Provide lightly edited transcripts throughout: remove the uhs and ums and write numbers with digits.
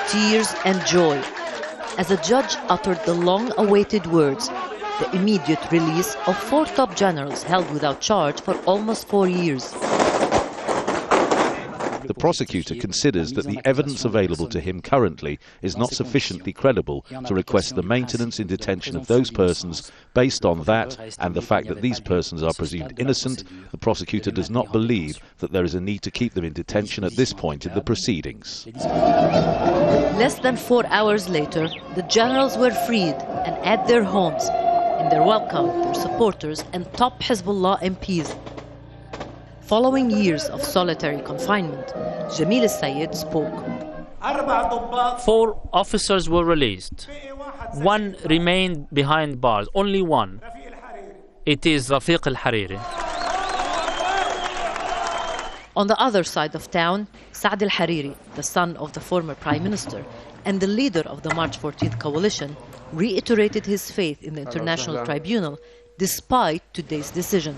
Tears and joy as a judge uttered the long-awaited words, the immediate release of 4 top generals held without charge for almost 4 years. The prosecutor considers that the evidence available to him currently is not sufficiently credible to request the maintenance in detention of those persons. Based on that and the fact that these persons are presumed innocent, the prosecutor does not believe that there is a need to keep them in detention at this point in the proceedings. Less than 4 hours later, the generals were freed and at their homes, and they welcomed their supporters and top Hezbollah MPs. Following years of solitary confinement, Jamil al-Sayed spoke. 4 officers were released. 1 remained behind bars, only 1. It is Rafiq al-Hariri. On the other side of town, Saad al-Hariri, the son of the former prime minister and the leader of the March 14th coalition, reiterated his faith in the International Tribunal despite today's decision.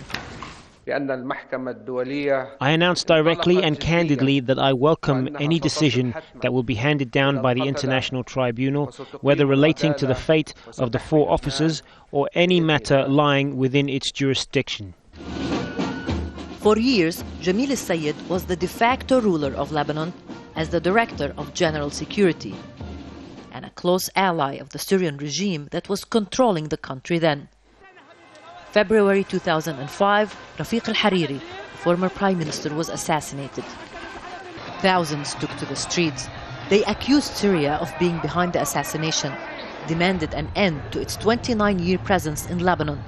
I announced directly and candidly that I welcome any decision that will be handed down by the International Tribunal, whether relating to the fate of the 4 officers or any matter lying within its jurisdiction. For years, Jamil al-Sayed was the de facto ruler of Lebanon as the director of general security and a close ally of the Syrian regime that was controlling the country then. February 2005, Rafiq al-Hariri, former prime minister, was assassinated. Thousands took to the streets. They accused Syria of being behind the assassination, demanded an end to its 29-year presence in Lebanon,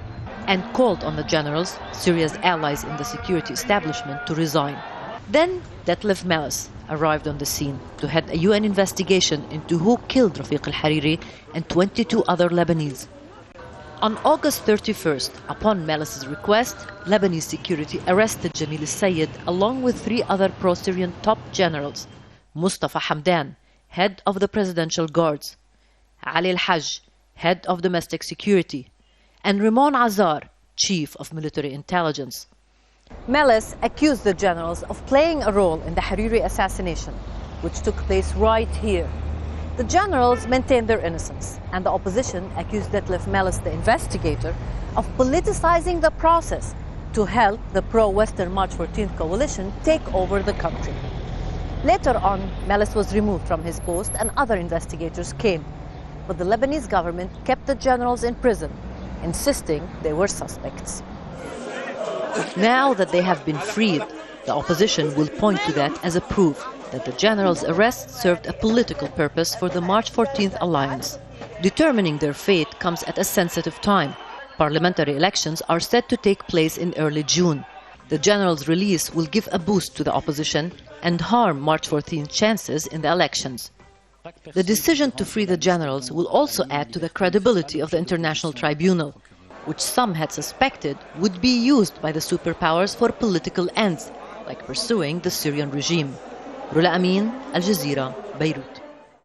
and called on the generals, Syria's allies in the security establishment, to resign. Then Detlef Meles arrived on the scene to head a UN investigation into who killed Rafiq al-Hariri and 22 other Lebanese. On August 31st, upon Meles' request, Lebanese security arrested Jamil al-Sayed along with 3 other pro-Syrian top generals: Mustafa Hamdan, head of the Presidential Guards; Ali al-Hajj, head of domestic security; and Ramon Azar, chief of military intelligence. Meles accused the generals of playing a role in the Hariri assassination, which took place right here. The generals maintained their innocence, and the opposition accused Detlef Meles, the investigator, of politicizing the process to help the pro-Western March 14th coalition take over the country. Later on, Meles was removed from his post and other investigators came, but the Lebanese government kept the generals in prison, insisting they were suspects. Now that they have been freed, the opposition will point to that as a proof that the generals' arrest served a political purpose for the March 14th alliance. Determining their fate comes at a sensitive time. Parliamentary elections are set to take place in early June. The generals' release will give a boost to the opposition and harm March 14th chances in the elections. The decision to free the generals will also add to the credibility of the International Tribunal, which some had suspected would be used by the superpowers for political ends, like pursuing the Syrian regime. Rula, Amin, Al Jazeera, Beirut.